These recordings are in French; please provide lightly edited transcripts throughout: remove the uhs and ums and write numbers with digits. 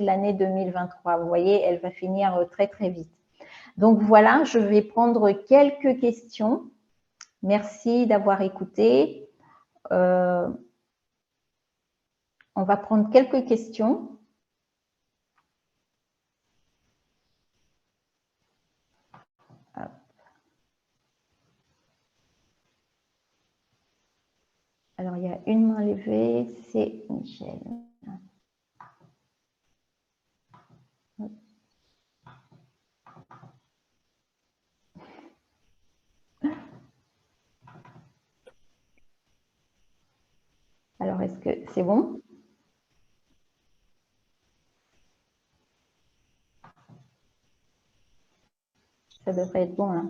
l'année 2023. Vous voyez, elle va finir très, très vite. Donc voilà, je vais prendre quelques questions. Merci d'avoir écouté. On va prendre quelques questions. Alors, il y a une main levée, c'est Michel. Alors, est-ce que c'est bon? Ça devrait être bon, là.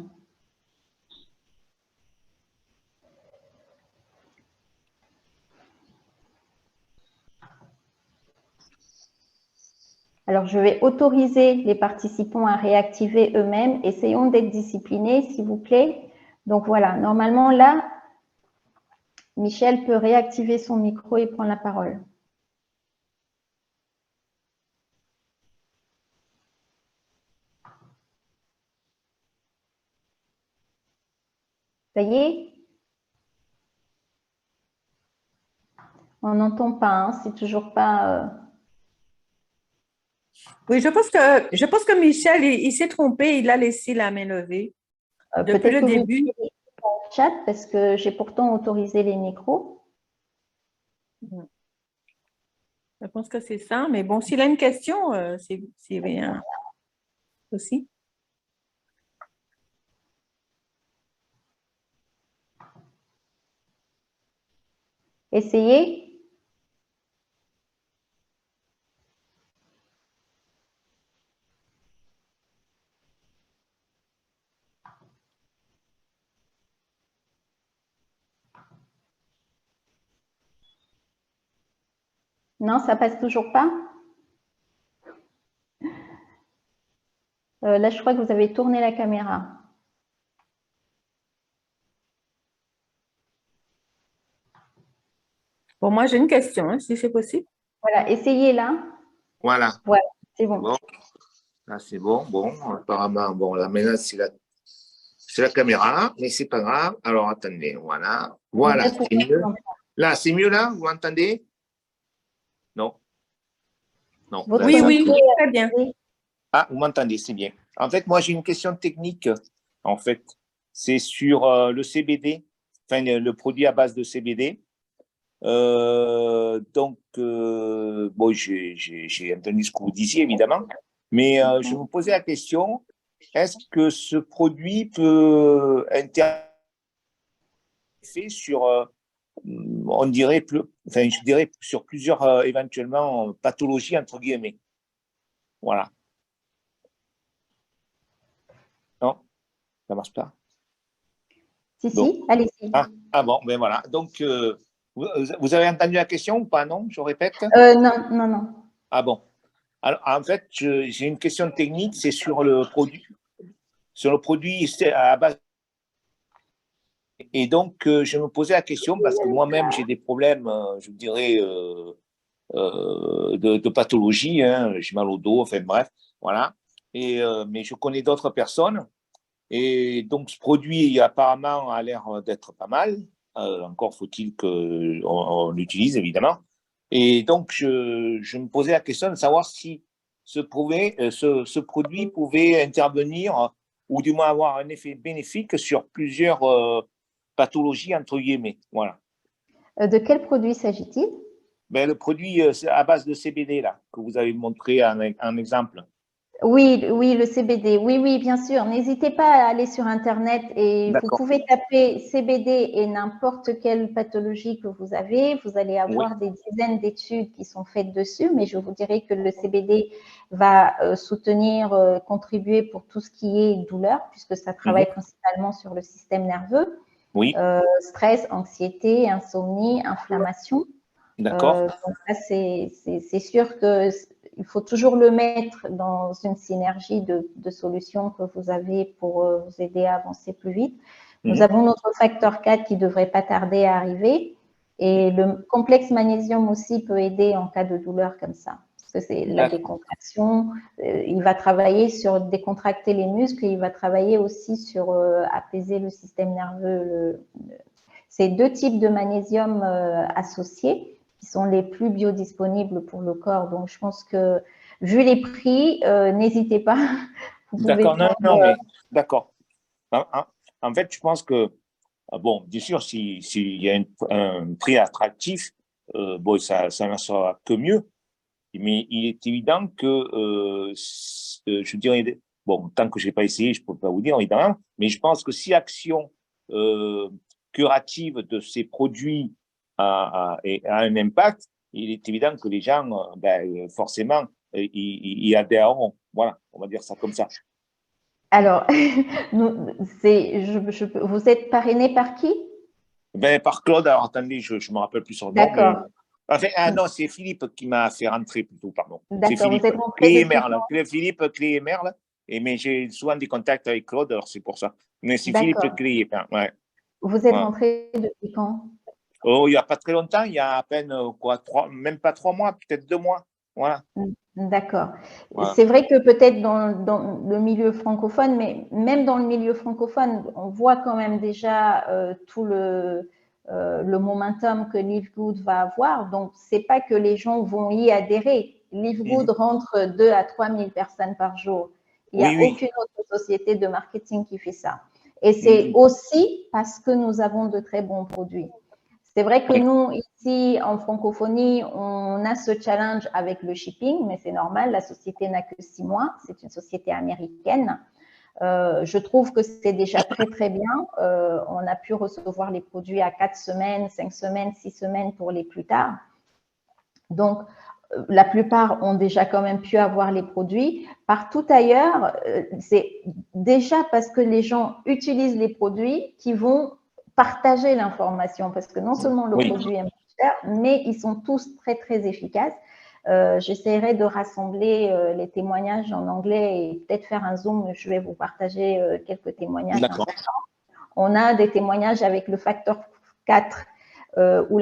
Alors, je vais autoriser les participants à réactiver eux-mêmes. Essayons d'être disciplinés, s'il vous plaît. Donc, voilà, normalement, là, Michel peut réactiver son micro et prendre la parole. Ça y est? On n'entend pas, hein, c'est toujours pas… Oui, je pense que Michel, il s'est trompé, il a laissé la main levée depuis peut-être le que début. vous pouvez dans le chat parce que j'ai pourtant autorisé les micros. Je pense que c'est ça, mais bon, s'il a une question, c'est bien aussi. Essayez. Non, ça passe toujours pas? Là, je crois que vous avez tourné la caméra. Bon, moi, j'ai une question, hein, si c'est possible. Voilà, essayez là. Voilà. Voilà, c'est bon. Bon. Là, c'est bon. Bon, apparemment, bon, là, maintenant, c'est la caméra, mais c'est pas grave. Alors, attendez, voilà. Voilà, c'est mieux. Là, c'est mieux, là? Vous m'entendez? Non. Non. Votre Oui, là, oui, très bien. Ah, vous m'entendez, c'est bien. En fait, moi, j'ai une question technique. En fait, c'est sur le CBD, enfin, le produit à base de CBD. Donc, bon, j'ai entendu ce que vous disiez, évidemment, mais je me posais la question, est-ce que ce produit peut interférer sur, on dirait, enfin, je dirais, sur plusieurs, éventuellement, pathologies, entre guillemets. Voilà. Non, ça marche pas. Si, Donc, si, allez-y. Ah bon, ben voilà. Donc, vous avez entendu la question ou pas, non? Je répète? Non, non, non. Ah bon. Alors, en fait, j'ai une question technique, c'est sur le produit. Sur le produit à base. Et donc, je me posais la question parce que moi-même, j'ai des problèmes, je dirais, de pathologie. Hein, j'ai mal au dos, enfin bref, voilà. Mais je connais d'autres personnes. Et donc, ce produit, apparemment, a l'air d'être pas mal. Encore faut-il qu'on l'utilise, évidemment. Et donc, je me posais la question de savoir si ce produit pouvait intervenir ou du moins avoir un effet bénéfique sur plusieurs pathologies, entre guillemets. Voilà. De quel produit s'agit-il? Ben, le produit à base de CBD, là, que vous avez montré en exemple. Oui, oui, le CBD. Oui, oui, bien sûr. N'hésitez pas à aller sur Internet et vous pouvez taper CBD et n'importe quelle pathologie que vous avez. Vous allez avoir des dizaines d'études qui sont faites dessus, mais je vous dirais que le CBD va soutenir, contribuer pour tout ce qui est douleur, puisque ça travaille principalement sur le système nerveux. Oui. Stress, anxiété, insomnie, inflammation. D'accord. Donc là, c'est sûr que il faut toujours le mettre dans une synergie de solutions que vous avez pour vous aider à avancer plus vite. Nous avons notre facteur 4 qui ne devrait pas tarder à arriver. Et le complexe magnésium aussi peut aider en cas de douleur comme ça. c'est la décontraction. Il va travailler sur décontracter les muscles et il va travailler aussi sur apaiser le système nerveux. C'est 2 types de magnésium associés qui sont les plus biodisponibles pour le corps. Donc, je pense que, vu les prix, n'hésitez pas. D'accord, non, mais d'accord. En fait, je pense que, bon, bien sûr, s'il y a un prix attractif, bon, ça ne sera que mieux. Mais il est évident que, je dirais, bon, tant que je n'ai pas essayé, je ne peux pas vous dire, évidemment, mais je pense que si l'action curative de ces produits a un impact, il est évident que les gens, forcément, y adhéreront. Voilà, on va dire ça comme ça. Alors, vous êtes parrainé par qui? Par Claude. Alors, attendez, je ne me rappelle plus son nom. D'accord. Enfin, non, c'est Philippe qui m'a fait rentrer plutôt, pardon. D'accord, Philippe. vous êtes rentré Clé et depuis Merle. quand? Philippe, Clé et Merle. Mais j'ai souvent des contacts avec Claude, alors c'est pour ça. Mais c'est Philippe D'accord. Clé et Merle, ouais. Vous êtes rentré depuis quand? Oh, il n'y a pas très longtemps, il y a à peine, même pas 3 mois, peut-être 2 mois. Voilà. D'accord. Voilà. C'est vrai que peut-être dans le milieu francophone, mais même dans le milieu francophone, on voit quand même déjà tout le momentum que Live Good va avoir. Donc, c'est pas que les gens vont y adhérer. Live Good rentre 2 à 3 000 personnes par jour. Il n'y a aucune autre société de marketing qui fait ça. Et c'est aussi parce que nous avons de très bons produits. C'est vrai que nous, ici, en francophonie, on a ce challenge avec le shipping, mais c'est normal, la société n'a que 6 mois, c'est une société américaine. Je trouve que c'est déjà très, très bien. On a pu recevoir les produits à 4 semaines, 5 semaines, 6 semaines pour les plus tard. Donc, la plupart ont déjà quand même pu avoir les produits. Partout ailleurs, c'est déjà parce que les gens utilisent les produits qui vont partager l'information, parce que non seulement le produit est cher, mais ils sont tous très, très efficaces. J'essaierai de rassembler les témoignages en anglais et peut-être faire un Zoom. Je vais vous partager quelques témoignages importants. On a des témoignages avec le facteur 4 où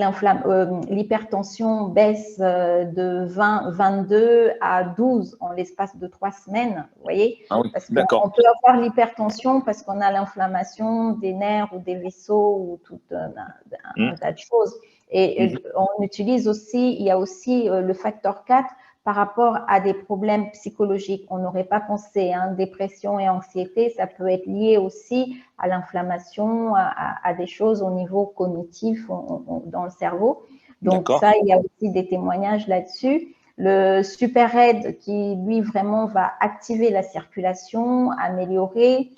l'hypertension baisse de 22 à 12 en l'espace de 3 semaines, vous voyez. Parce qu'on peut avoir l'hypertension parce qu'on a l'inflammation des nerfs ou des vaisseaux ou tout un tas de choses. Et on utilise aussi, il y a aussi le facteur 4 par rapport à des problèmes psychologiques. On n'aurait pas pensé, hein, dépression et anxiété, ça peut être lié aussi à l'inflammation, à des choses au niveau cognitif dans le cerveau. Donc ça, il y a aussi des témoignages là-dessus. Le Super Red qui, lui, vraiment va activer la circulation, améliorer,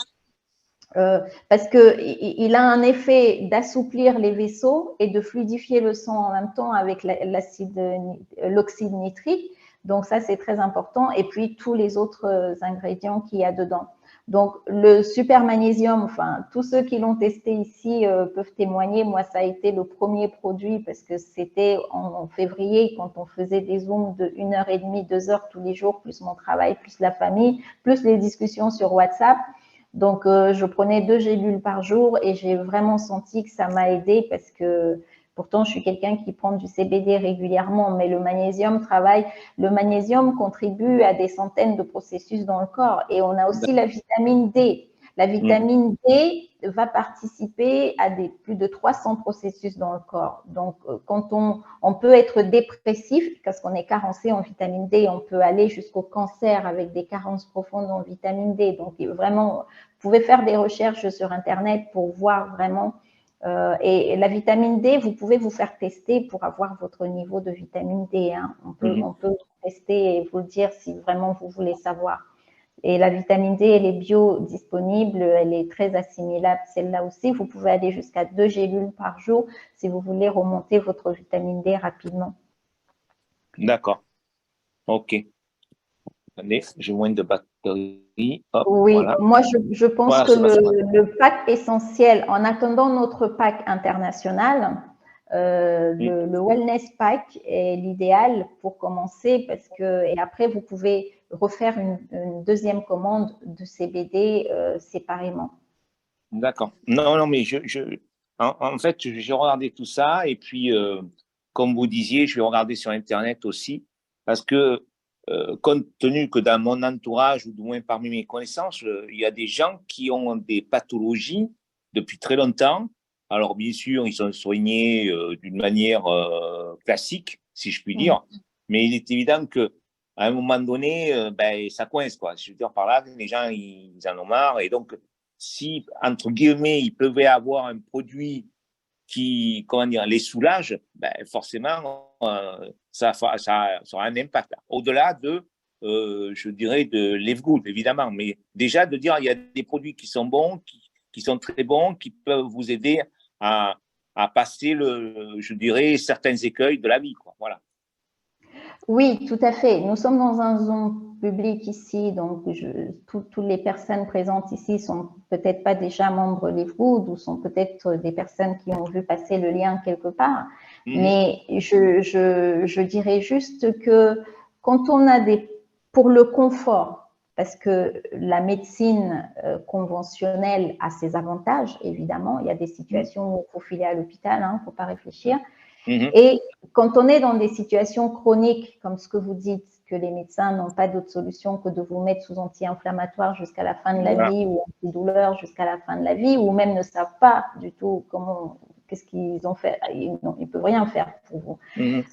parce qu'il a un effet d'assouplir les vaisseaux et de fluidifier le sang en même temps avec l'oxyde nitrique. Donc ça, c'est très important. Et puis, tous les autres ingrédients qu'il y a dedans. Donc, le super magnésium, enfin, tous ceux qui l'ont testé ici peuvent témoigner. Moi, ça a été le premier produit parce que c'était en février quand on faisait des Zooms de 1h30, 2h tous les jours, plus mon travail, plus la famille, plus les discussions sur WhatsApp. Donc, je prenais 2 gélules par jour et j'ai vraiment senti que ça m'a aidé parce que pourtant, je suis quelqu'un qui prend du CBD régulièrement, mais le magnésium contribue à des centaines de processus dans le corps. Et on a aussi la vitamine D. La vitamine D va participer à plus de 300 processus dans le corps. Donc, quand on peut être dépressif parce qu'on est carencé en vitamine D, on peut aller jusqu'au cancer avec des carences profondes en vitamine D. Donc, vraiment, vous pouvez faire des recherches sur Internet pour voir vraiment. Et la vitamine D, vous pouvez vous faire tester pour avoir votre niveau de vitamine D. Hein. On peut tester et vous le dire si vraiment vous voulez savoir. Et la vitamine D, elle est biodisponible, elle est très assimilable, celle-là aussi. Vous pouvez aller jusqu'à 2 gélules par jour si vous voulez remonter votre vitamine D rapidement. D'accord. OK. Attendez, j'ai moins de batterie. Hop, oui, voilà. Moi, je pense que le pack essentiel, en attendant notre pack international, le Wellness Pack est l'idéal pour commencer parce que, et après, vous pouvez refaire une deuxième commande de CBD séparément. D'accord. Non, mais en fait, j'ai regardé tout ça et puis, comme vous disiez, je vais regarder sur Internet aussi parce que compte tenu que dans mon entourage, ou du moins parmi mes connaissances, il y a des gens qui ont des pathologies depuis très longtemps. Alors, bien sûr, ils sont soignés d'une manière classique, si je puis dire, mais il est évident qu'à un moment donné, ça coince, quoi. Je veux dire, par là, les gens, ils en ont marre. Et donc, si, entre guillemets, ils pouvaient avoir un produit qui, comment dire, les soulage, forcément, ça aura un impact. Au-delà de, je dirais, de Leafgood, évidemment. Mais déjà, de dire, il y a des produits qui sont bons, qui sont très bons, qui peuvent vous aider à passer, je dirais, certains écueils de la vie, quoi. Voilà. Oui, tout à fait. Nous sommes dans un zone public ici, donc toutes les personnes présentes ici sont peut-être pas déjà membres Leafgood ou sont peut-être des personnes qui ont vu passer le lien quelque part. Mais je dirais juste que quand on a pour le confort, parce que la médecine conventionnelle a ses avantages, évidemment, il y a des situations où il faut filer à l'hôpital, il ne faut pas réfléchir. Et quand on est dans des situations chroniques, comme ce que vous dites, que les médecins n'ont pas d'autre solution que de vous mettre sous anti-inflammatoire jusqu'à la fin de la vie ou antidouleur jusqu'à la fin de la vie, ou même ne savent pas du tout qu'est-ce qu'ils ont fait, ils ne peuvent rien faire pour vous.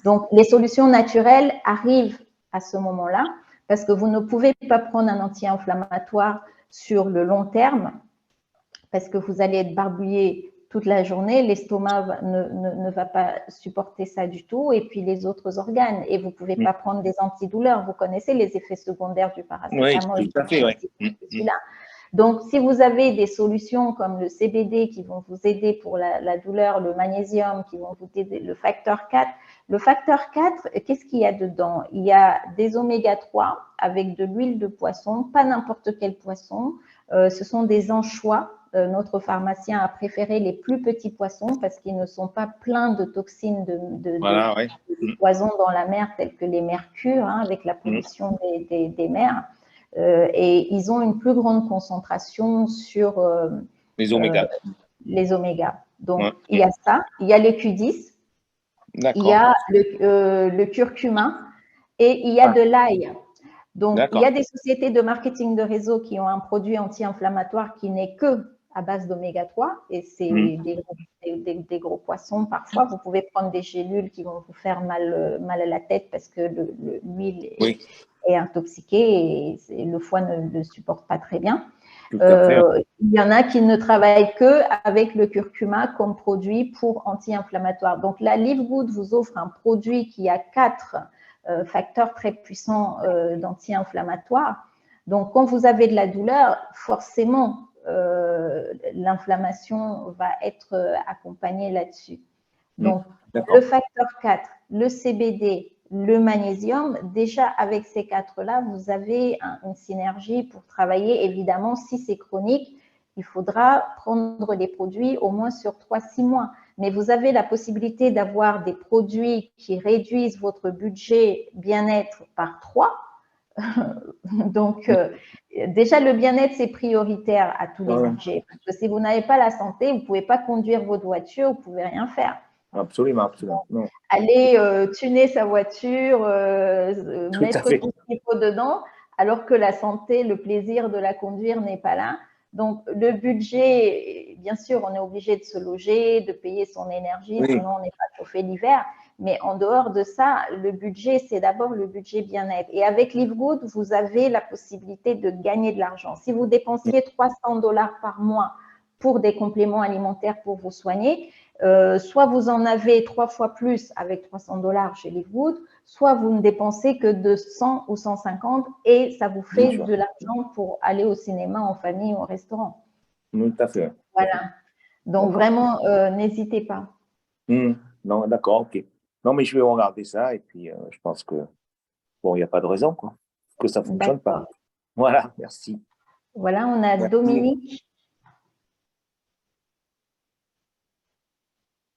Donc, les solutions naturelles arrivent à ce moment-là parce que vous ne pouvez pas prendre un anti-inflammatoire sur le long terme parce que vous allez être barbouillé toute la journée, l'estomac ne va pas supporter ça du tout, et puis les autres organes. Et vous ne pouvez pas prendre des antidouleurs. Vous connaissez les effets secondaires du paracétamol. Oui, tout à fait, oui. Donc, si vous avez des solutions comme le CBD qui vont vous aider pour la douleur, le magnésium qui vont vous aider, le facteur 4. Le facteur 4, qu'est-ce qu'il y a dedans? Il y a des oméga 3 avec de l'huile de poisson, pas n'importe quel poisson. Ce sont des anchois. Notre pharmacien a préféré les plus petits poissons parce qu'ils ne sont pas pleins de toxines de poisons dans la mer, tels que les mercures, avec la pollution des mers. Et ils ont une plus grande concentration sur les omégas. Les omégas. Donc, il y a ça. Il y a le Q10. Il y a le curcuma et il y a de l'ail. Donc, il y a des sociétés de marketing de réseau qui ont un produit anti-inflammatoire qui n'est que à base d'oméga 3 et c'est des gros poissons parfois. Vous pouvez prendre des gélules qui vont vous faire mal à la tête parce que l'huile est intoxiquée et le foie ne le supporte pas très bien. Il y en a qui ne travaillent que avec le curcuma comme produit pour anti-inflammatoire. Donc, la Leafgood vous offre un produit qui a 4 facteurs très puissants d'anti-inflammatoire. Donc, quand vous avez de la douleur, forcément, l'inflammation va être accompagnée là-dessus. Donc, le facteur 4, le CBD, le magnésium, déjà avec ces 4-là, vous avez une synergie pour travailler. Évidemment, si c'est chronique, il faudra prendre des produits au moins sur 3-6 mois. Mais vous avez la possibilité d'avoir des produits qui réduisent votre budget bien-être par 3. Donc, déjà, le bien-être, c'est prioritaire à tous les budgets. Parce que si vous n'avez pas la santé, vous ne pouvez pas conduire votre voiture, vous ne pouvez rien faire. Absolument, absolument. Donc, aller tuner sa voiture, mettre tout ce qu'il faut dedans, alors que la santé, le plaisir de la conduire n'est pas là. Donc, le budget, bien sûr, on est obligé de se loger, de payer son énergie, sinon on n'est pas chauffé l'hiver. Mais en dehors de ça, le budget, c'est d'abord le budget bien-être. Et avec Leafgood, vous avez la possibilité de gagner de l'argent. Si vous dépensiez $300 par mois pour des compléments alimentaires pour vous soigner, soit vous en avez 3 fois plus avec $300 chez Leafgood, soit vous ne dépensez que de 100 ou 150 et ça vous fait de l'argent pour aller au cinéma, en famille ou au restaurant. Tout à fait. Voilà. Donc, vraiment, n'hésitez pas. Non, d'accord, ok. Non, mais je vais regarder ça et puis je pense que, bon, il n'y a pas de raison, quoi, que ça ne fonctionne pas. Voilà, merci. Voilà, on a Dominique.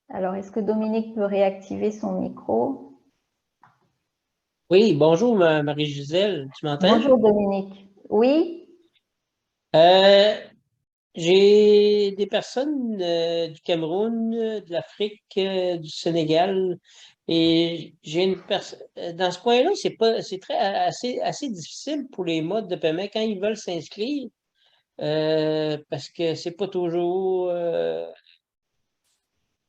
Alors, est-ce que Dominique peut réactiver son micro? Oui, bonjour Marie-Gisèle, tu m'entends? Bonjour Dominique. Oui? J'ai des personnes du Cameroun, de l'Afrique, du Sénégal Et dans ce point-là, assez difficile pour les modes de paiement quand ils veulent s'inscrire, parce que c'est pas toujours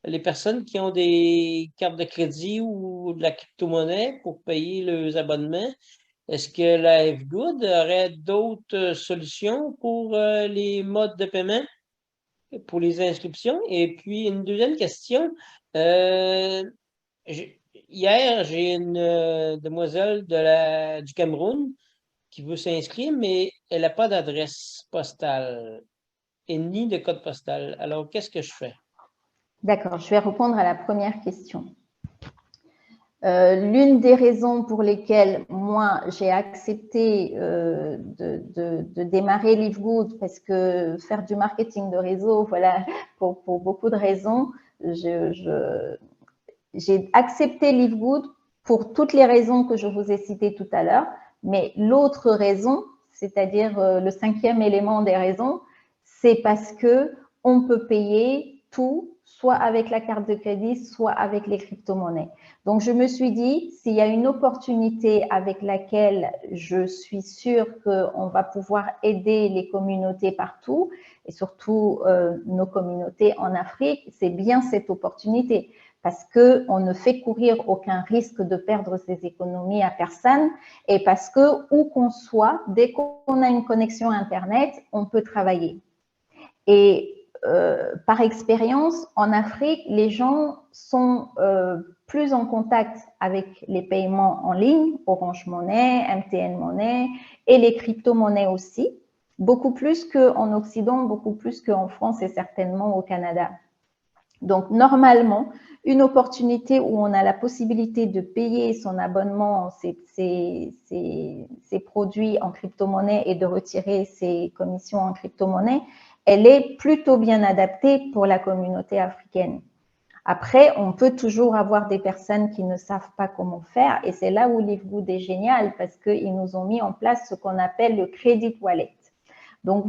les personnes qui ont des cartes de crédit ou de la crypto-monnaie pour payer leurs abonnements. Est-ce que la F-Good aurait d'autres solutions pour les modes de paiement, pour les inscriptions? Et puis, une deuxième question. Hier, j'ai une demoiselle du Cameroun qui veut s'inscrire, mais elle n'a pas d'adresse postale et ni de code postal. Alors, qu'est-ce que je fais? D'accord, je vais répondre à la première question. L'une des raisons pour lesquelles moi j'ai accepté de démarrer Livegood, parce que faire du marketing de réseau, voilà, pour beaucoup de raisons, j'ai accepté Livegood pour toutes les raisons que je vous ai citées tout à l'heure, mais l'autre raison, c'est-à-dire le cinquième élément des raisons, c'est parce que on peut payer tout, soit avec la carte de crédit, soit avec les crypto-monnaies. Donc, je me suis dit, s'il y a une opportunité avec laquelle je suis sûre qu'on va pouvoir aider les communautés partout, et surtout nos communautés en Afrique, c'est bien cette opportunité, parce qu'on ne fait courir aucun risque de perdre ses économies à personne, et parce que, où qu'on soit, dès qu'on a une connexion Internet, on peut travailler. Et par expérience, en Afrique, les gens sont plus en contact avec les paiements en ligne, Orange Money, MTN Money et les crypto-monnaies aussi, beaucoup plus qu'en Occident, beaucoup plus qu'en France et certainement au Canada. Donc, normalement, une opportunité où on a la possibilité de payer son abonnement, ses produits en crypto-monnaie et de retirer ses commissions en crypto-monnaie, elle est plutôt bien adaptée pour la communauté africaine. Après, on peut toujours avoir des personnes qui ne savent pas comment faire et c'est là où Livegood est génial parce qu'ils nous ont mis en place ce qu'on appelle le Credit Wallet. Donc,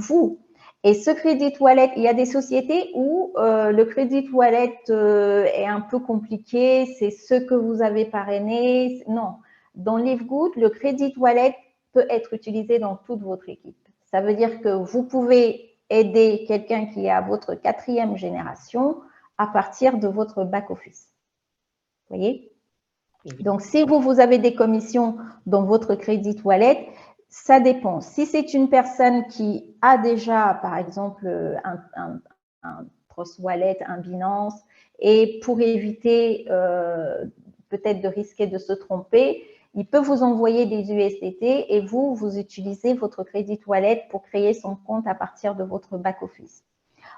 et ce Credit Wallet, il y a des sociétés où le Credit Wallet est un peu compliqué, c'est ce que vous avez parrainé. Non, dans Livegood, le Credit Wallet peut être utilisé dans toute votre équipe. Ça veut dire que vous pouvez aider quelqu'un qui est à votre 4e génération à partir de votre back-office. Vous voyez? Donc, si vous avez des commissions dans votre Credit Wallet, ça dépend. Si c'est une personne qui a déjà, par exemple, un Trust Wallet, un Binance, et pour éviter peut-être de risquer de se tromper, il peut vous envoyer des USDT et vous utilisez votre Credit Wallet pour créer son compte à partir de votre back-office.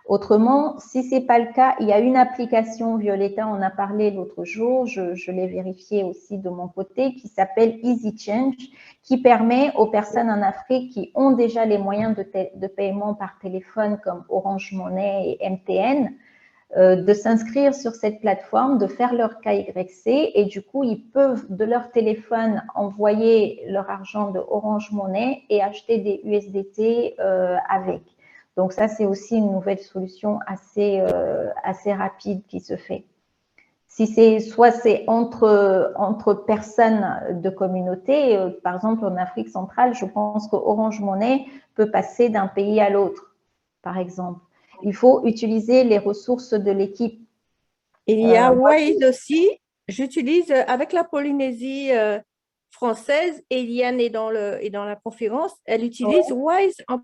Autrement, si ce n'est pas le cas, il y a une application, Violetta en a parlé l'autre jour, je l'ai vérifié aussi de mon côté, qui s'appelle Easy Change, qui permet aux personnes en Afrique qui ont déjà les moyens de paiement par téléphone comme Orange Money et MTN, de s'inscrire sur cette plateforme, de faire leur KYC et du coup, ils peuvent de leur téléphone envoyer leur argent de Orange Money et acheter des USDT avec. Donc ça, c'est aussi une nouvelle solution assez rapide qui se fait. Si soit c'est entre personnes de communauté, par exemple en Afrique centrale, je pense que Orange Money peut passer d'un pays à l'autre, par exemple. Il faut utiliser les ressources de l'équipe. Il y a Wise aussi. J'utilise avec la Polynésie française. Eliane est dans la conférence. Elle utilise Wise en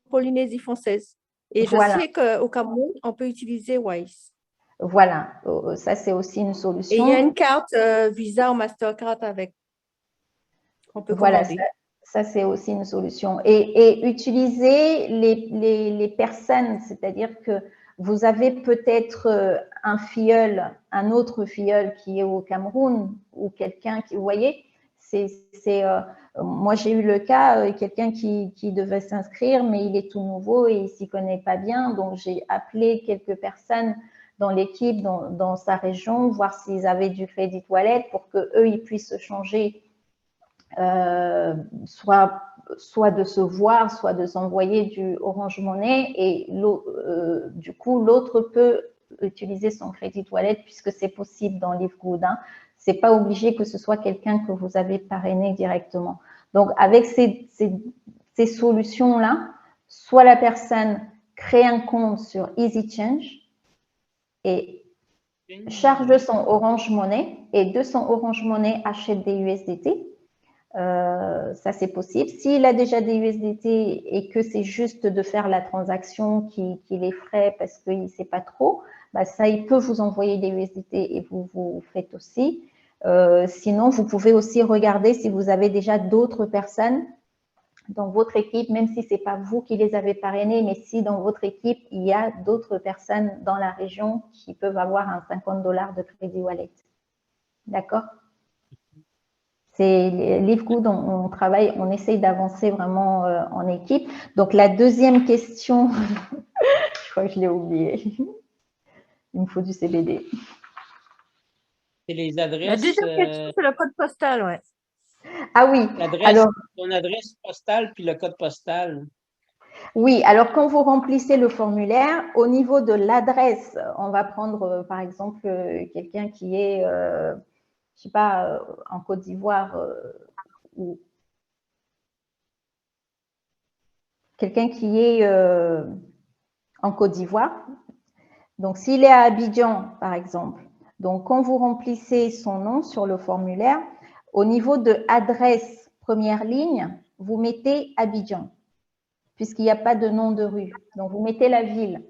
Polynésie française. Et je sais qu'au Cameroun, on peut utiliser Wise. Voilà, ça c'est aussi une solution. Et il y a une carte Visa ou Mastercard avec. On peut commander. Ça c'est aussi une solution. Et utiliser les personnes, c'est-à-dire que vous avez peut-être un filleul, un autre filleul qui est au Cameroun ou quelqu'un qui, vous voyez, moi j'ai eu le cas, quelqu'un qui devait s'inscrire, mais il est tout nouveau et il s'y connaît pas bien, donc j'ai appelé quelques personnes dans l'équipe, dans sa région, voir s'ils avaient du Credit Wallet pour qu'eux, ils puissent se changer, soit de se voir, soit de s'envoyer du Orange Money et du coup, l'autre peut utiliser son Credit Wallet puisque c'est possible dans Livegood. C'est pas obligé que ce soit quelqu'un que vous avez parrainé directement. Donc, avec ces solutions-là, soit la personne crée un compte sur EasyChange et charge son Orange Money et de son Orange Money achète des USDT. Ça, c'est possible. S'il a déjà des USDT et que c'est juste de faire la transaction qui les ferait parce qu'il ne sait pas trop, bah ça, il peut vous envoyer des USDT et vous faites aussi. Sinon, vous pouvez aussi regarder si vous avez déjà d'autres personnes dans votre équipe, même si ce n'est pas vous qui les avez parrainés, mais si dans votre équipe, il y a d'autres personnes dans la région qui peuvent avoir un $50 de crédit wallet. D'accord? C'est LiveGood, on travaille, on essaye d'avancer vraiment en équipe. Donc, la deuxième question, je crois que je l'ai oubliée. Il me faut du CBD. C'est les adresses. La deuxième question, c'est le code postal, ouais. Ah oui. Alors, ton adresse postale puis le code postal. Oui, alors quand vous remplissez le formulaire, au niveau de l'adresse, on va prendre par exemple quelqu'un qui est, je ne sais pas, en Côte d'Ivoire ou quelqu'un qui est en Côte d'Ivoire. Donc, s'il est à Abidjan, par exemple, donc quand vous remplissez son nom sur le formulaire, au niveau de adresse première ligne, vous mettez Abidjan, puisqu'il n'y a pas de nom de rue. Donc, vous mettez la ville.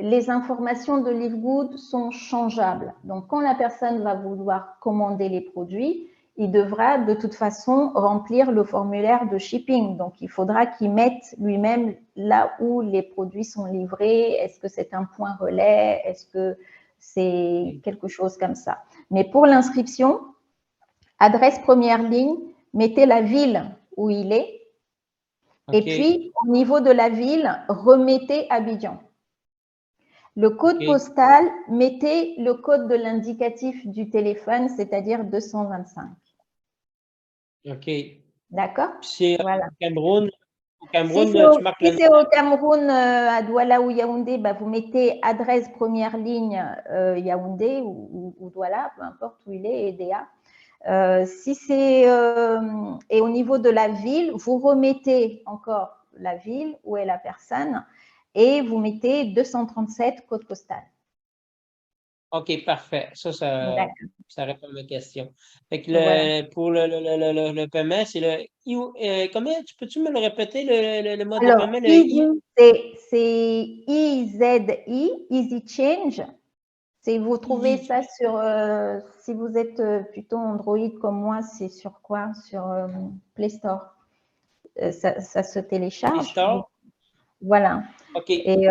Les informations de LiveGood sont changeables. Donc, quand la personne va vouloir commander les produits, il devra de toute façon remplir le formulaire de shipping. Donc, il faudra qu'il mette lui-même là où les produits sont livrés. Est-ce que c'est un point relais? Est-ce que c'est quelque chose comme ça? Mais pour l'inscription, adresse première ligne, mettez la ville où il est. Okay. Et puis, au niveau de la ville, remettez Abidjan. Le code postal, mettez le code de l'indicatif du téléphone, c'est-à-dire 225. OK. D'accord? C'est voilà. Au Cameroun, si c'est au Cameroun, à Douala ou Yaoundé, bah, vous mettez adresse première ligne Yaoundé ou Douala, peu importe où il est, EDA. Si c'est et au niveau de la ville, vous remettez encore la ville où est la personne et vous mettez 237 code postal. OK, parfait. Ça répond à ma question. Fait que pour le paiement, c'est le comment peux-tu me le répéter le mode de paiement? C'est EZI, Easy Change. Vous trouvez ça sur, si vous êtes plutôt Android comme moi, c'est sur quoi? Sur Play Store. Ça se télécharge. Play Store? Voilà. OK. Et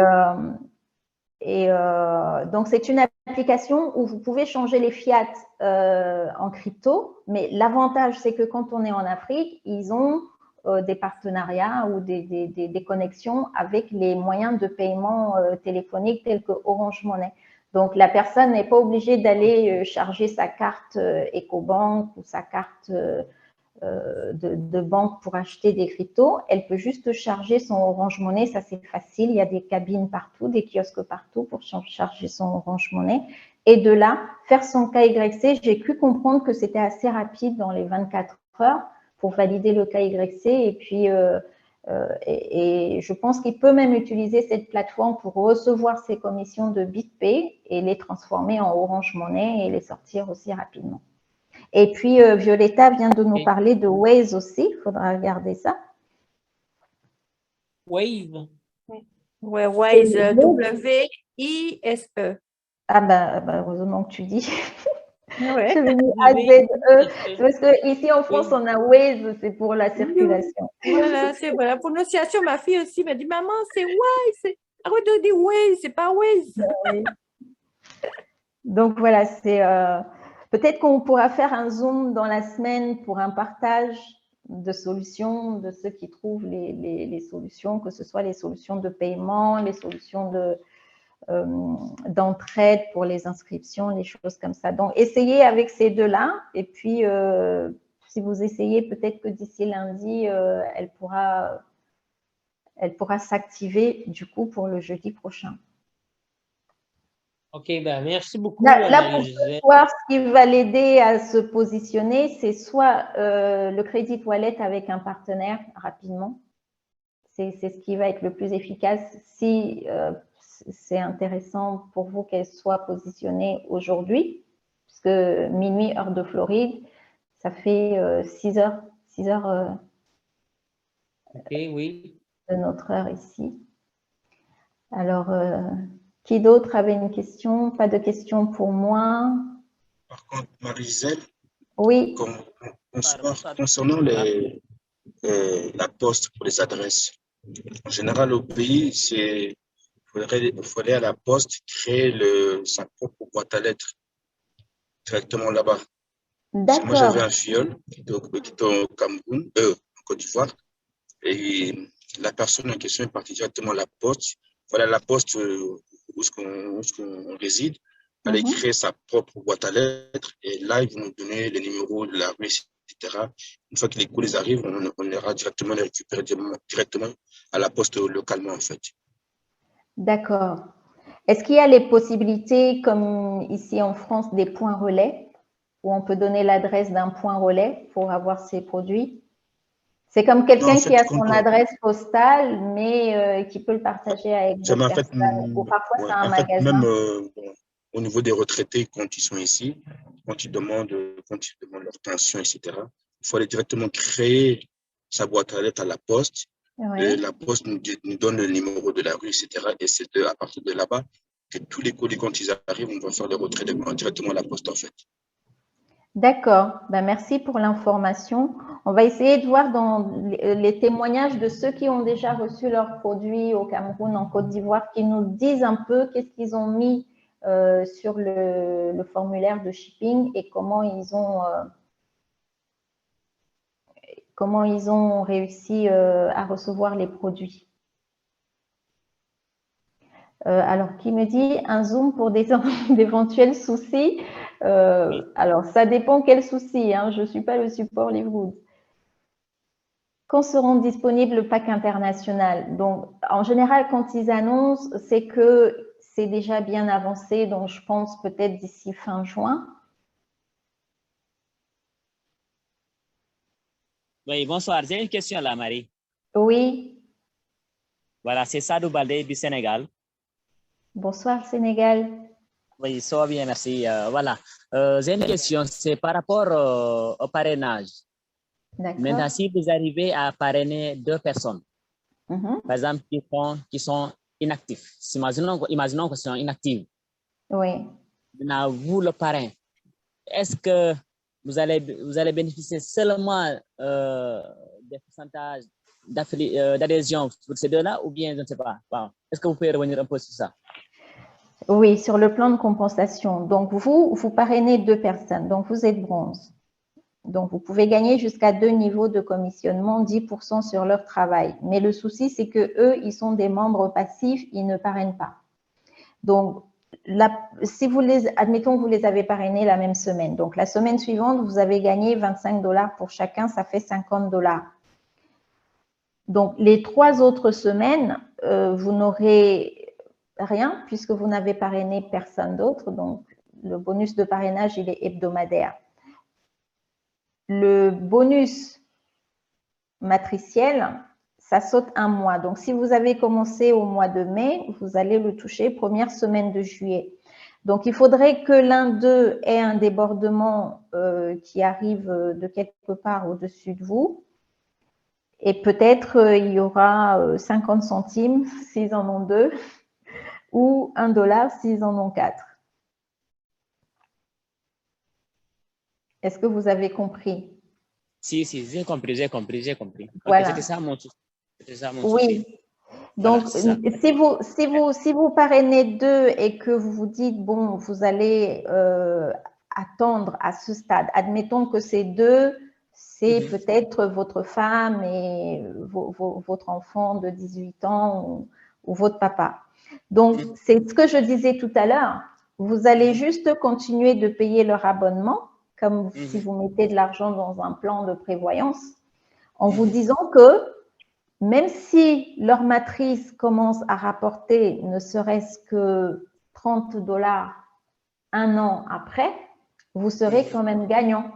donc, c'est une application où vous pouvez changer les fiat en crypto, mais l'avantage, c'est que quand on est en Afrique, ils ont des partenariats ou des connexions avec les moyens de paiement téléphonique tels que Orange Money. Donc, la personne n'est pas obligée d'aller charger sa carte EcoBank ou sa carte de banque pour acheter des cryptos. Elle peut juste charger son Orange Money, ça c'est facile. Il y a des cabines partout, des kiosques partout pour charger son Orange Money. Et de là, faire son KYC, j'ai cru comprendre que c'était assez rapide dans les 24 heures pour valider le KYC. Et puis, et je pense qu'il peut même utiliser cette plateforme pour recevoir ses commissions de BitPay et les transformer en Orange Money et les sortir aussi rapidement. Et puis, Violetta vient de nous parler de Waze aussi. Il faudra regarder ça. Wave? Oui, Waze, W-I-S-E. Ah ben, heureusement que tu dis. Ouais. Je vais mis A-Z-E. Parce qu'ici en France, on a Waze, c'est pour la circulation. Voilà, c'est vrai. La prononciation, ma fille aussi m'a dit, maman, c'est Waze. Arrête de dire Waze, c'est pas Waze. Donc voilà, c'est peut-être qu'on pourra faire un Zoom dans la semaine pour un partage de solutions, de ceux qui trouvent les solutions, que ce soit les solutions de paiement, les solutions d'entraide pour les inscriptions, les choses comme ça. Donc, essayez avec ces deux-là. Et puis, si vous essayez, peut-être que d'ici lundi, elle pourra s'activer du coup pour le jeudi prochain. OK, ben merci beaucoup, Là, pour Marie-Gisèle. ce soir, ce qui va l'aider à se positionner, c'est soit le Crédit Wallet avec un partenaire rapidement. C'est ce qui va être le plus efficace si c'est intéressant pour vous qu'elle soit positionnée aujourd'hui, puisque minuit, heure de Floride, ça fait 6 heures, 6 heures OK, oui. de notre heure ici. Alors, qui d'autre avait une question? Pas de question pour moi. Par contre, Marie-Gisèle, Oui. concernant la poste pour les adresses, en général au pays, il faudrait à la poste créer sa propre boîte à lettres directement là-bas. Moi, j'avais un filleul qui était au Cameroun, en Côte d'Ivoire, et la personne en question est partie directement à la poste. Voilà la poste où qu'on réside. Elle a créé sa propre boîte à lettres et là, ils vont nous donner les numéros de la rue, etc. Une fois que les colis arrivent, on ira directement les récupérer directement à la poste localement, en fait. D'accord. Est-ce qu'il y a les possibilités, comme ici en France, des points relais, où on peut donner l'adresse d'un point relais pour avoir ses produits? C'est comme quelqu'un qui a son adresse postale, mais qui peut le partager avec d'autres personnes. Ou parfois, c'est un magasin. Même au niveau des retraités, quand ils sont ici, quand ils demandent leur pension, etc., il faut aller directement créer sa boîte à lettres à la poste. Et la poste nous donne le numéro de la rue, etc. Et c'est à partir de là-bas que tous les colis, quand ils arrivent, on va faire les retraits directement à la poste, en fait. D'accord. Ben, merci pour l'information. On va essayer de voir dans les témoignages de ceux qui ont déjà reçu leurs produits au Cameroun, en Côte d'Ivoire, qui nous disent un peu qu'est-ce qu'ils ont mis sur le formulaire de shipping et comment ils ont réussi à recevoir les produits. Alors, qui me dit un Zoom pour d'éventuels soucis? Alors, ça dépend quels soucis. Hein, je ne suis pas le support Livewood. Quand seront disponibles le pack international? Donc, en général, quand ils annoncent, c'est que c'est déjà bien avancé. Donc, je pense peut-être d'ici fin juin. Oui, bonsoir. J'ai une question là, Marie. Oui. Voilà, c'est Sadou Baldé du Sénégal. Bonsoir, Sénégal. Oui, ça va bien, merci. Voilà. J'ai une question, c'est par rapport au parrainage. Maintenant, si vous arrivez à parrainer 2 personnes, par exemple, qui sont inactifs, imaginons qu'ils sont inactifs. Oui. Maintenant, vous, le parrain, est-ce que vous allez bénéficier seulement des pourcentages d'adhésion pour ces 2-là ou bien, je ne sais pas. Bon. Est-ce que vous pouvez revenir un peu sur ça? Oui, sur le plan de compensation. Donc, vous parrainez 2 personnes. Donc, vous êtes bronze. Donc, vous pouvez gagner jusqu'à 2 niveaux de commissionnement, 10% sur leur travail. Mais le souci, c'est qu'eux, ils sont des membres passifs, ils ne parrainent pas. Donc, si admettons que vous les avez parrainés la même semaine. Donc, la semaine suivante, vous avez gagné 25 $ pour chacun, ça fait 50 $. Donc, les 3 autres semaines, vous n'aurez rien puisque vous n'avez parrainé personne d'autre. Donc, le bonus de parrainage, il est hebdomadaire. Le bonus matriciel, ça saute un mois. Donc, si vous avez commencé au mois de mai, vous allez le toucher première semaine de juillet. Donc, il faudrait que l'un d'eux ait un débordement qui arrive de quelque part au-dessus de vous. Et peut-être il y aura 50 centimes s'ils en ont 2 ou 1 $ s'ils en ont 4. Est-ce que vous avez compris? Si, j'ai compris. Voilà. C'était ça mon souci. Oui. Donc, voilà, si vous parrainez 2 et que vous vous dites, bon, vous allez attendre à ce stade, admettons que ces 2, c'est peut-être votre femme et votre enfant de 18 ans ou votre papa. Donc, c'est ce que je disais tout à l'heure. Vous allez juste continuer de payer leur abonnement, comme si vous mettez de l'argent dans un plan de prévoyance, en vous disant que même si leur matrice commence à rapporter ne serait-ce que $30 un an après, vous serez quand même gagnant.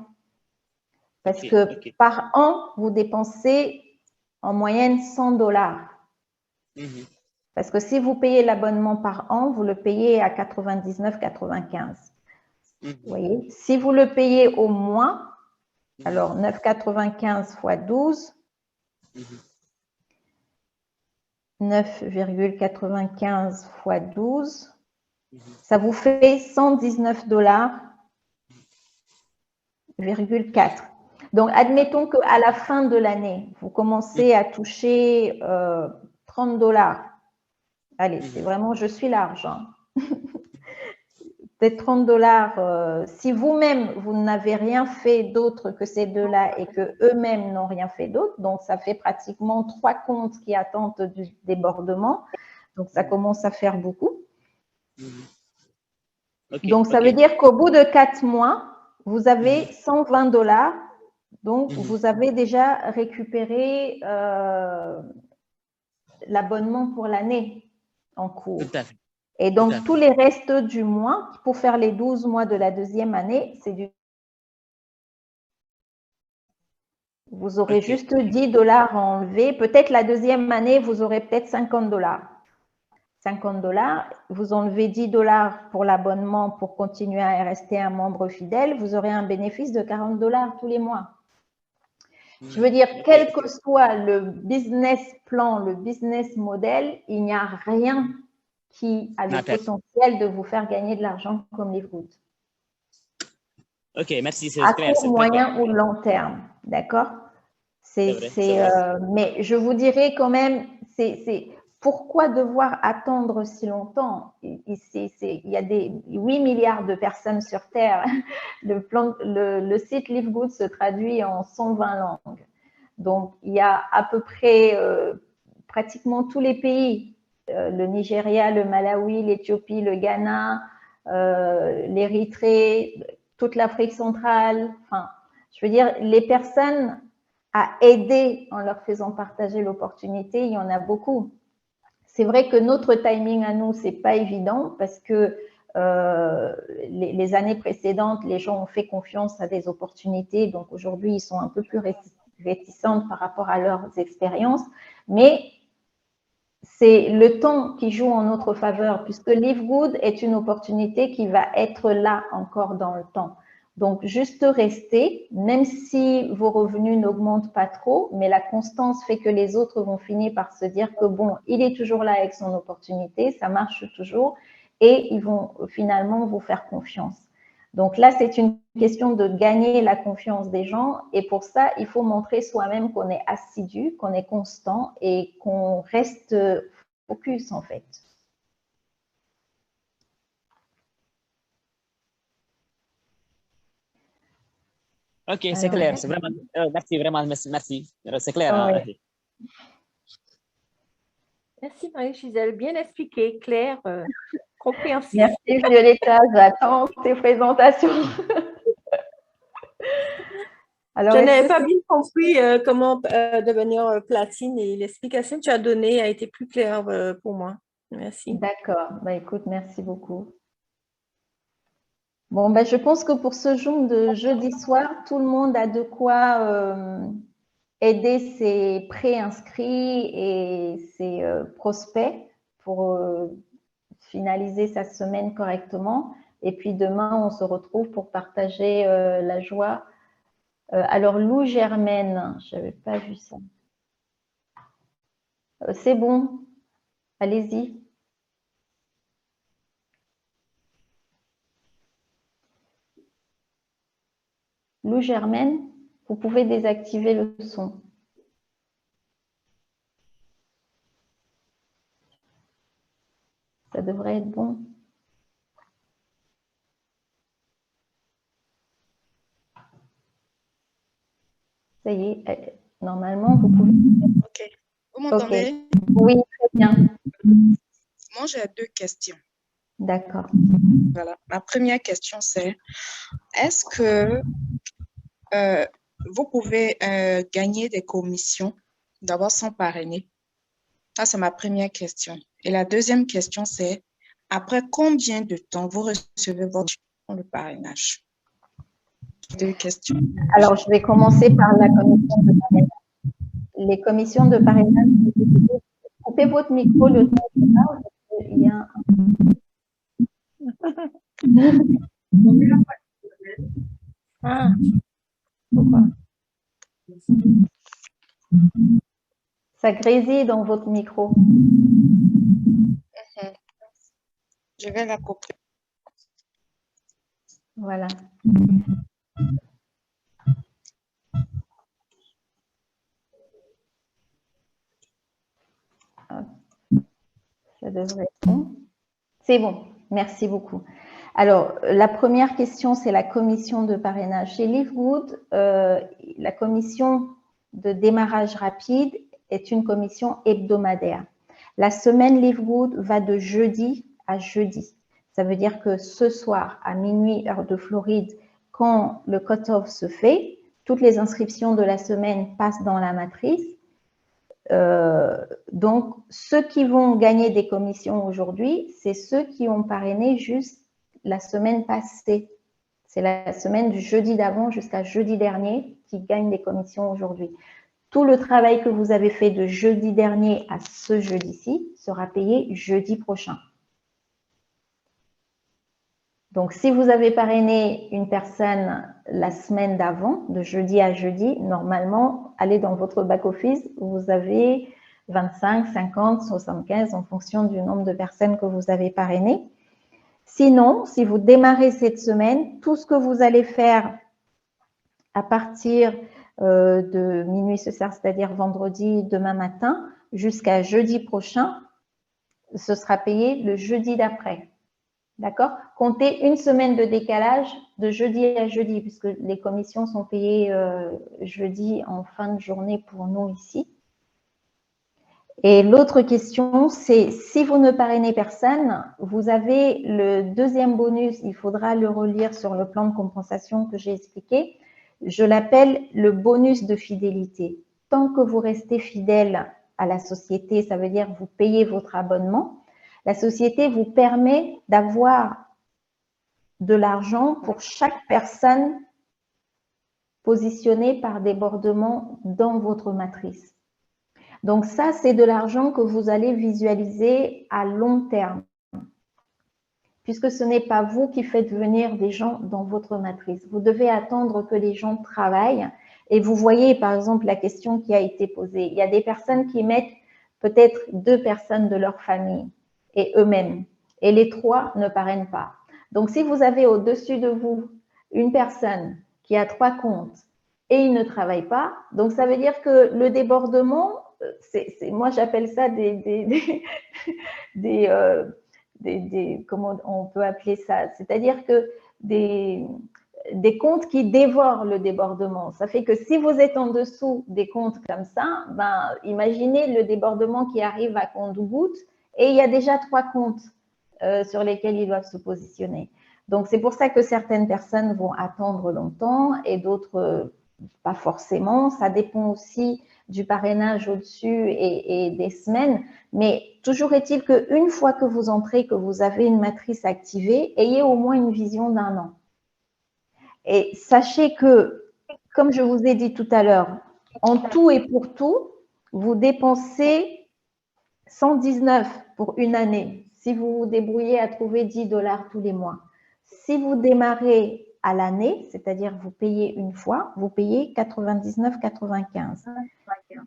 Parce que par an, vous dépensez en moyenne $100. Parce que si vous payez l'abonnement par an, vous le payez à 99,95. Vous voyez? Si vous le payez au mois, alors 9,95 fois 12, 9,95 fois 12, ça vous fait $119,4. Donc, admettons qu'à la fin de l'année, vous commencez à toucher $30. Allez, c'est vraiment, je suis large. Hein. Peut-être $30. Si vous-même, vous n'avez rien fait d'autre que ces deux-là et que eux-mêmes n'ont rien fait d'autre, donc ça fait pratiquement 3 comptes qui attendent du débordement. Donc, ça commence à faire beaucoup. Donc, ça veut dire qu'au bout de 4 mois, vous avez $120. Donc, vous avez déjà récupéré l'abonnement pour l'année en cours. Et donc, tous les restes du mois, pour faire les 12 mois de la deuxième année, c'est du... Vous aurez juste $10 à enlever. Peut-être la deuxième année, vous aurez peut-être $50. $50, vous enlevez $10 pour l'abonnement pour continuer à rester un membre fidèle, vous aurez un bénéfice de $40 tous les mois. Je veux dire, quel que soit le business plan, le business model, il n'y a rien qui a le potentiel de vous faire gagner de l'argent comme Livegood. Ok, merci. À court, moyen ou long terme, d'accord? Mais je vous dirais quand même, pourquoi devoir attendre si longtemps? Il y a 8 milliards de personnes sur Terre. Le site Livegood se traduit en 120 langues. Donc, il y a à peu près pratiquement tous les pays, le Nigeria, le Malawi, l'Éthiopie, le Ghana, l'Érythrée, toute l'Afrique centrale. Enfin, je veux dire, les personnes à aider en leur faisant partager l'opportunité, il y en a beaucoup. C'est vrai que notre timing à nous, c'est pas évident parce que les années précédentes, les gens ont fait confiance à des opportunités. Donc aujourd'hui, ils sont un peu plus réticents par rapport à leurs expériences. Mais c'est le temps qui joue en notre faveur puisque Livegood est une opportunité qui va être là encore dans le temps. Donc, juste rester, même si vos revenus n'augmentent pas trop, mais la constance fait que les autres vont finir par se dire que bon, il est toujours là avec son opportunité, ça marche toujours, et ils vont finalement vous faire confiance. Donc là, c'est une question de gagner la confiance des gens, et pour ça, il faut montrer soi-même qu'on est assidu, qu'on est constant et qu'on reste focus en fait. Ok, c'est clair. C'est vraiment, merci, vraiment, merci. C'est clair. Hein? Oui. Merci Marie-Gisèle, bien expliqué, clair, compréhensible. Merci Violetta, j'attends tes présentations. Alors, je n'avais pas bien compris comment devenir platine et l'explication que tu as donnée a été plus claire pour moi. Merci. D'accord, bah, écoute, merci beaucoup. Bon, ben, je pense que pour ce Zoom de jeudi soir, tout le monde a de quoi aider ses pré-inscrits et ses prospects pour finaliser sa semaine correctement. Et puis demain, on se retrouve pour partager la joie. Alors, Lou Germaine, je n'avais pas vu ça. C'est bon, allez-y. Lou Germaine, vous pouvez désactiver le son. Ça devrait être bon. Ça y est, normalement, vous pouvez... Ok. Vous m'entendez? Okay. Oui, très bien. Moi, j'ai 2 questions. D'accord. Voilà. Ma première question, c'est est-ce que vous pouvez gagner des commissions d'avoir son parrainé? Ça, c'est ma première question. Et la deuxième question, c'est après combien de temps vous recevez votre le parrainage? 2 questions. Alors, je vais commencer par la commission de parrainage. Les commissions de parrainage, coupez votre micro le temps que je parle, parce qu'il y a Ah, pourquoi? Ça grésille dans votre micro. Je vais la couper. Voilà. Ça devrait être bon. C'est bon. Merci beaucoup. Alors, la première question, c'est la commission de parrainage. Chez Livegood, la commission de démarrage rapide est une commission hebdomadaire. La semaine Livegood va de jeudi à jeudi. Ça veut dire que ce soir, à minuit, heure de Floride, quand le cut-off se fait, toutes les inscriptions de la semaine passent dans la matrice. Donc, ceux qui vont gagner des commissions aujourd'hui, c'est ceux qui ont parrainé juste la semaine passée. C'est la semaine du jeudi d'avant jusqu'à jeudi dernier qui gagnent des commissions aujourd'hui. Tout le travail que vous avez fait de jeudi dernier à ce jeudi-ci sera payé jeudi prochain. Donc, si vous avez parrainé une personne la semaine d'avant, de jeudi à jeudi, normalement, allez dans votre back-office, vous avez 25, 50, 75 en fonction du nombre de personnes que vous avez parrainées. Sinon, si vous démarrez cette semaine, tout ce que vous allez faire à partir de minuit ce soir, c'est-à-dire vendredi, demain matin, jusqu'à jeudi prochain, ce sera payé le jeudi d'après. D'accord? Comptez une semaine de décalage de jeudi à jeudi, puisque les commissions sont payées jeudi en fin de journée pour nous ici. Et l'autre question, c'est si vous ne parrainez personne, vous avez le deuxième bonus, il faudra le relire sur le plan de compensation que j'ai expliqué. Je l'appelle le bonus de fidélité. Tant que vous restez fidèle à la société, ça veut dire que vous payez votre abonnement, la société vous permet d'avoir de l'argent pour chaque personne positionnée par débordement dans votre matrice. Donc ça, c'est de l'argent que vous allez visualiser à long terme, puisque ce n'est pas vous qui faites venir des gens dans votre matrice. Vous devez attendre que les gens travaillent. Et vous voyez, par exemple, la question qui a été posée. Il y a des personnes qui mettent peut-être 2 personnes de leur famille et eux-mêmes. Et les 3 ne parrainent pas. Donc, si vous avez au-dessus de vous une personne qui a 3 comptes et il ne travaille pas, donc ça veut dire que le débordement, moi j'appelle ça comment on peut appeler ça? C'est-à-dire que des comptes qui dévorent le débordement. Ça fait que si vous êtes en dessous des comptes comme ça, ben, imaginez le débordement qui arrive à compte-gouttes et il y a déjà 3 comptes sur lesquels ils doivent se positionner. Donc, c'est pour ça que certaines personnes vont attendre longtemps et d'autres pas forcément. Ça dépend aussi du parrainage au-dessus et des semaines. Mais toujours est-il qu'une fois que vous entrez, que vous avez une matrice activée, ayez au moins une vision d'1 an. Et sachez que, comme je vous ai dit tout à l'heure, en tout et pour tout, vous dépensez 119 pour une année, si vous vous débrouillez à trouver 10 $ tous les mois. Si vous démarrez à l'année, c'est-à-dire vous payez une fois, vous payez 99,95.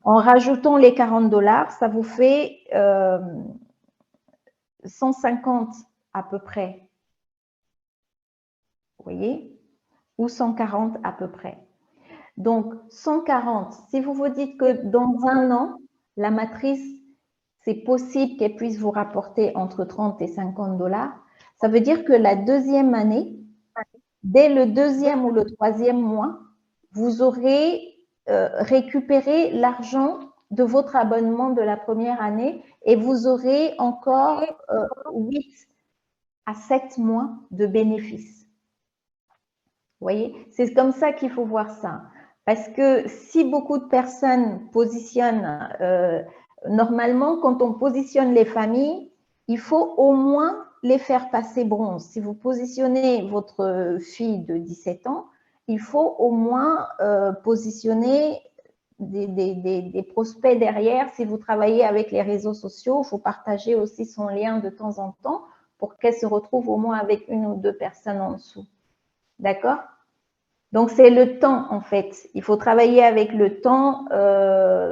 En rajoutant les 40 $, ça vous fait 150 à peu près. Vous voyez? Ou 140 à peu près. Donc, 140, si vous vous dites que dans 1 an, la matrice, c'est possible qu'elle puisse vous rapporter entre 30 et 50 $, ça veut dire que la deuxième année, dès le 2e ou le 3e mois, vous aurez récupéré l'argent de votre abonnement de la première année et vous aurez encore 8 à 7 mois de bénéfices. Vous voyez, c'est comme ça qu'il faut voir ça. Parce que si beaucoup de personnes positionnent, normalement, quand on positionne les familles, il faut au moins les faire passer bronze. Si vous positionnez votre fille de 17 ans, il faut au moins positionner des prospects derrière. Si vous travaillez avec les réseaux sociaux, il faut partager aussi son lien de temps en temps pour qu'elle se retrouve au moins avec une ou deux personnes en dessous. D'accord? Donc, c'est le temps, en fait. Il faut travailler avec le temps.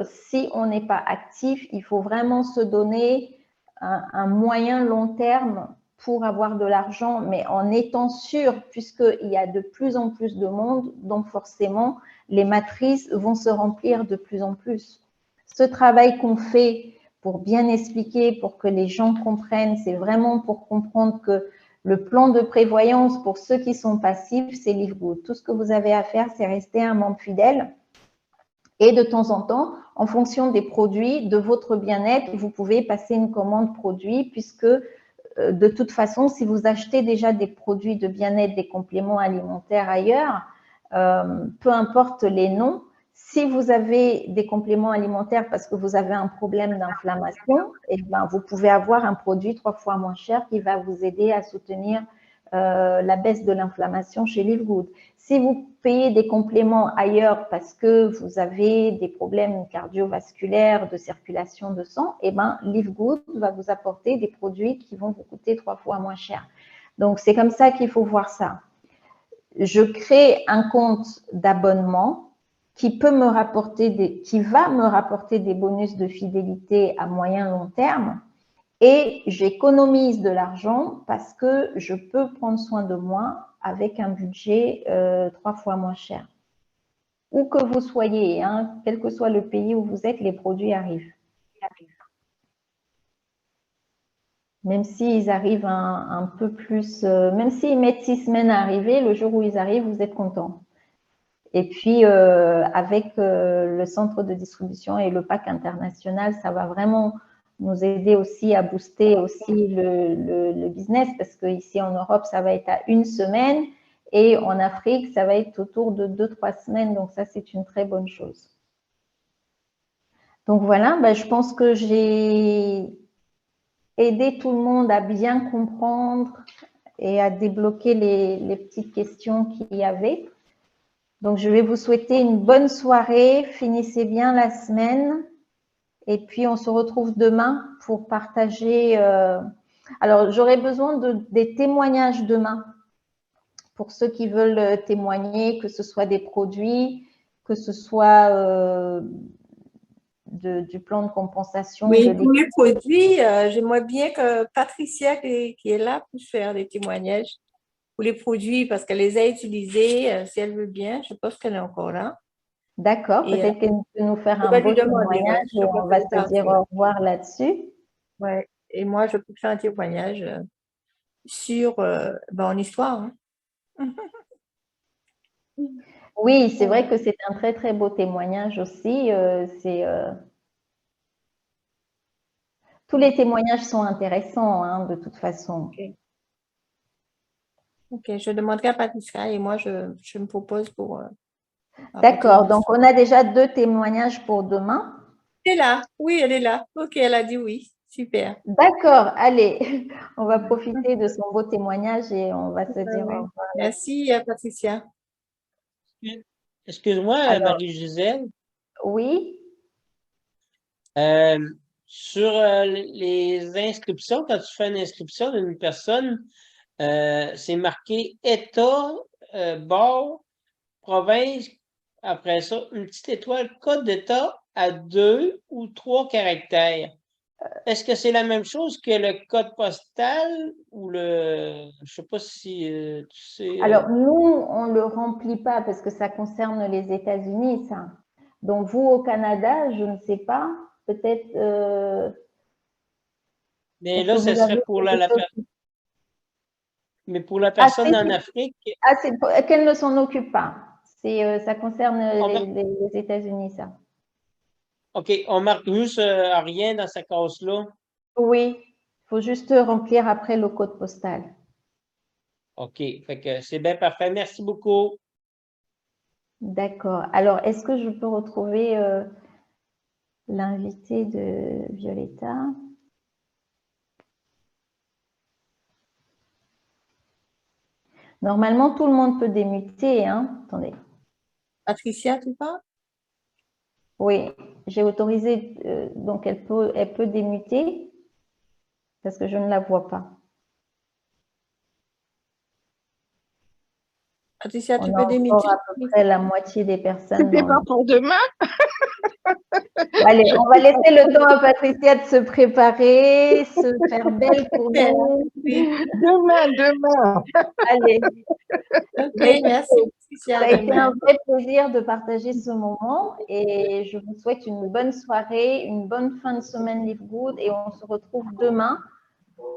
Si on n'est pas actif, il faut vraiment se donner un moyen long terme pour avoir de l'argent, mais en étant sûr, puisqu'il y a de plus en plus de monde, donc forcément, les matrices vont se remplir de plus en plus. Ce travail qu'on fait pour bien expliquer, pour que les gens comprennent, c'est vraiment pour comprendre que le plan de prévoyance pour ceux qui sont passifs, c'est Livegood. Tout ce que vous avez à faire, c'est rester un membre fidèle. Et de temps en temps, en fonction des produits, de votre bien-être, vous pouvez passer une commande produit puisque de toute façon, si vous achetez déjà des produits de bien-être, des compléments alimentaires ailleurs, peu importe les noms, si vous avez des compléments alimentaires parce que vous avez un problème d'inflammation, eh ben, vous pouvez avoir un produit 3 fois moins cher qui va vous aider à soutenir la baisse de l'inflammation chez Livegood. Si vous payez des compléments ailleurs parce que vous avez des problèmes cardiovasculaires, de circulation de sang, eh ben, Livegood va vous apporter des produits qui vont vous coûter 3 fois moins cher. Donc, c'est comme ça qu'il faut voir ça. Je crée un compte d'abonnement qui va me rapporter des bonus de fidélité à moyen long terme et j'économise de l'argent parce que je peux prendre soin de moi avec un budget 3 fois moins cher. Où que vous soyez, hein, quel que soit le pays où vous êtes, les produits arrivent. Même s'ils arrivent un peu plus, même s'ils mettent 6 semaines à arriver, le jour où ils arrivent, vous êtes content. Et puis, avec le centre de distribution et le pack international, ça va vraiment nous aider aussi à booster aussi le business parce qu'ici en Europe, ça va être à 1 semaine et en Afrique, ça va être autour de 2-3 semaines. Donc, ça, c'est une très bonne chose. Donc, voilà, ben, je pense que j'ai aidé tout le monde à bien comprendre et à débloquer les petites questions qu'il y avait. Donc, je vais vous souhaiter une bonne soirée. Finissez bien la semaine. Et puis, on se retrouve demain pour partager. Alors, j'aurai besoin des témoignages demain pour ceux qui veulent témoigner, que ce soit des produits, que ce soit du plan de compensation. Oui, pour les produits, j'aimerais bien que Patricia, qui est là, puisse faire des témoignages pour les produits parce qu'elle les a utilisés, si elle veut bien. Je pense qu'elle est encore là. D'accord, peut-être qu'elle peut nous faire un beau témoignage et on va se dire au revoir là-dessus. Oui, et moi, je peux faire un témoignage sur en histoire. Hein. Oui, c'est vrai que c'est un très, très beau témoignage aussi. Tous les témoignages sont intéressants, hein, de toute façon. Ok, je demanderai à Patricia et moi, je me propose pour… D'accord, donc on a déjà 2 témoignages pour demain. Elle est là, oui, elle est là. Ok, elle a dit oui, super. D'accord, allez, on va profiter de son beau témoignage et on va se dire au revoir. Merci, Patricia. Excuse-moi, Marie-Gisèle. Oui. Sur les inscriptions, quand tu fais une inscription d'une personne, c'est marqué État, barre, province, après ça, une petite étoile, code d'État à 2 ou 3 caractères. Est-ce que c'est la même chose que le code postal ou le… Je ne sais pas si tu sais… Alors, nous, on ne le remplit pas parce que ça concerne les États-Unis, ça. Donc, vous, au Canada, je ne sais pas, peut-être… Mais là, ce serait pour la personne… Mais pour la personne en Afrique… qu'elle ne s'en occupe pas. Ça concerne les États-Unis, ça. OK, on marque juste rien dans sa case-là. Oui, il faut juste remplir après le code postal. OK, fait que c'est bien parfait. Merci beaucoup. D'accord. Alors, est-ce que je peux retrouver l'invité de Violetta? Normalement, tout le monde peut démuter. Hein. Attendez. Patricia, tu parles? Oui, j'ai autorisé, donc elle peut démuter parce que je ne la vois pas. Patricia, tu peux démuter? À peu près la moitié des personnes. C'était pas pour demain. Allez, on va laisser le temps à Patricia de se préparer, se faire belle pour nous. Demain. Allez. Ok, merci Patricia. Ça a été un vrai plaisir de partager ce moment et je vous souhaite une bonne soirée, une bonne fin de semaine Live Good et on se retrouve demain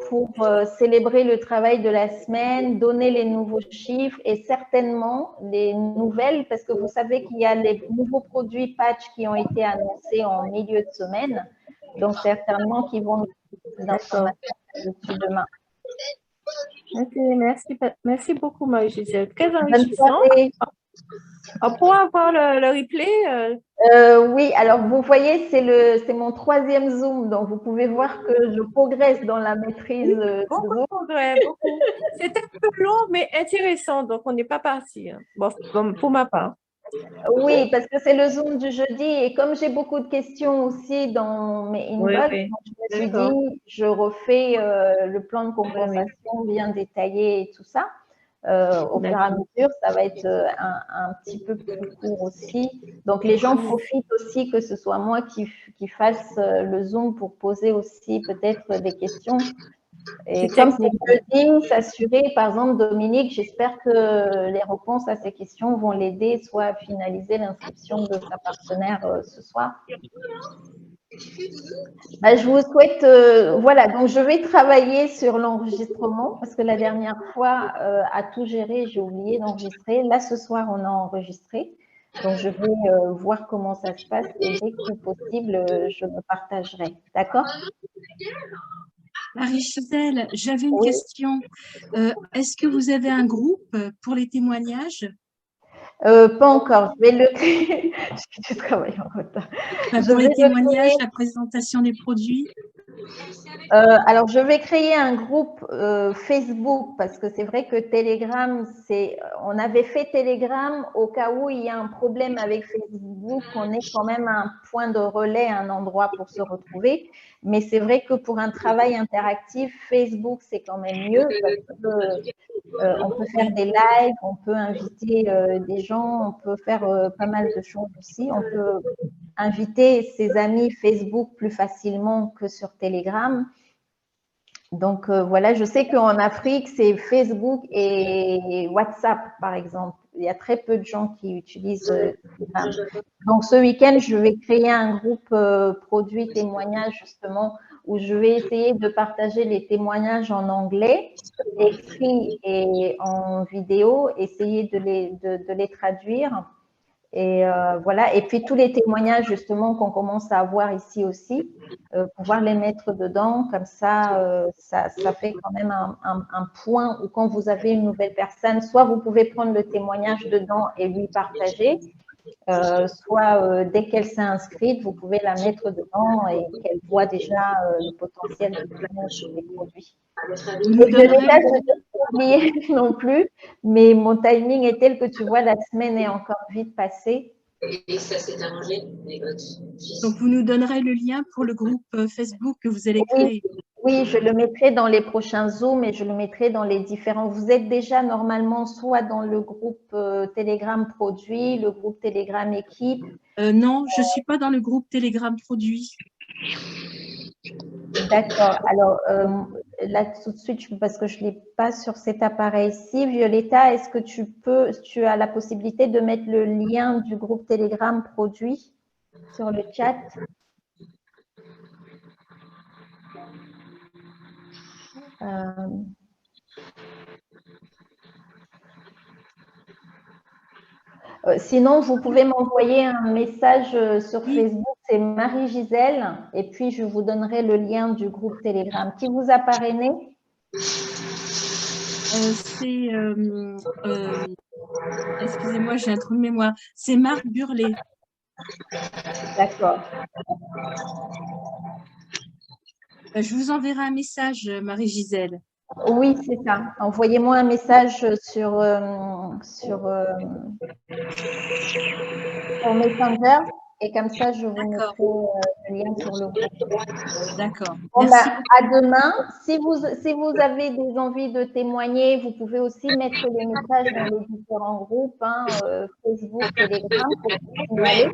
pour célébrer le travail de la semaine, donner les nouveaux chiffres et certainement les nouvelles, parce que vous savez qu'il y a les nouveaux produits patch qui ont été annoncés en milieu de semaine, donc certainement qu'ils vont nous donner des informations dessus demain. Ok, merci beaucoup Marie-Gisèle, très enrichissant. On pourra avoir le replay Oui, alors vous voyez, c'est mon 3e Zoom, donc vous pouvez voir que je progresse dans la maîtrise de Zoom. Beaucoup. C'était un peu long, mais intéressant, donc on n'est pas parti. Hein. Bon, pour ma part. Oui, parce que c'est le Zoom du jeudi et comme j'ai beaucoup de questions aussi dans mes inbox, je me suis dit, je refais le plan de compensation bien détaillé et tout ça. Au fur et à mesure, ça va être un petit peu plus court aussi. Donc, les gens profitent aussi que ce soit moi qui fasse le Zoom pour poser aussi peut-être des questions. Et comme c'est jeudi, s'assurer, par exemple, Dominique, j'espère que les réponses à ces questions vont l'aider soit à finaliser l'inscription de sa partenaire ce soir. Je vous souhaite, voilà, donc je vais travailler sur l'enregistrement parce que la dernière fois, à tout gérer, j'ai oublié d'enregistrer. Là, ce soir, on a enregistré. Donc, je vais voir comment ça se passe et dès que possible, je me partagerai. D'accord? Marie-Gisèle, j'avais une question. Est-ce que vous avez un groupe pour les témoignages? Pas encore. Je vais le créer. Je travaille en retard. Pour les témoignages, la présentation des produits? Alors, je vais créer un groupe Facebook parce que c'est vrai que Telegram, on avait fait Telegram au cas où il y a un problème avec Facebook, on est quand même un point de relais, un endroit pour se retrouver. Mais c'est vrai que pour un travail interactif, Facebook, c'est quand même mieux parce que on peut faire des lives, on peut inviter des gens, on peut faire pas mal de choses aussi. On peut inviter ses amis Facebook plus facilement que sur Telegram. Donc, voilà, je sais qu'en Afrique, c'est Facebook et WhatsApp, par exemple. Il y a très peu de gens qui utilisent Telegram. Donc, ce week-end, je vais créer un groupe produit témoignages, justement, où je vais essayer de partager les témoignages en anglais, écrits et en vidéo, essayer de les traduire. Et voilà, et puis tous les témoignages justement qu'on commence à avoir ici aussi, pouvoir les mettre dedans, comme ça, ça fait quand même un point où quand vous avez une nouvelle personne, soit vous pouvez prendre le témoignage dedans et lui partager, soit dès qu'elle s'est inscrite, vous pouvez la mettre dedans et qu'elle voit déjà le potentiel de des produits. Je ne vais pas oublier non plus, mais mon timing est tel que tu vois, la semaine est encore vite passée. Et ça s'est arrangé avec votre fils. Donc, vous nous donnerez le lien pour le groupe Facebook que vous allez créer. Oui, je le mettrai dans les prochains Zooms et je le mettrai dans les différents. Vous êtes déjà normalement soit dans le groupe Telegram Produit, le groupe Telegram Équipe. Non, je ne suis pas dans le groupe Telegram Produit. D'accord. Alors, là, tout de suite, parce que je ne l'ai pas sur cet appareil-ci. Violetta, est-ce que tu as la possibilité de mettre le lien du groupe Telegram Produit sur le chat? Sinon, vous pouvez m'envoyer un message sur Facebook, c'est Marie-Gisèle, et puis je vous donnerai le lien du groupe Telegram. Qui vous a parrainé? C'est, excusez-moi, j'ai un trou de mémoire, c'est Marc Burlet. D'accord. Je vous enverrai un message, Marie-Gisèle. Oui, c'est ça. Envoyez-moi un message sur Messenger et comme ça, je vous mettrai le lien sur le groupe. D'accord. Bon, bah, à demain. Si vous avez des envies de témoigner, vous pouvez aussi mettre les messages dans les différents groupes, Facebook, Telegram, pour signaler.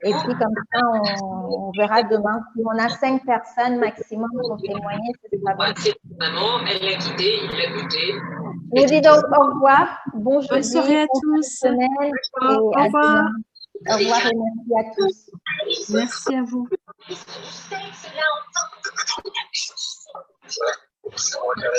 Et puis, comme ça, on verra demain. Si on a 5 personnes maximum pour témoigner, ce sera bien. Maman, elle l'a quitté, il l'a goûté. Je vous dis donc au revoir. Bonne soirée à tous. Au revoir. Au revoir et merci à tous. Merci à vous. Voilà.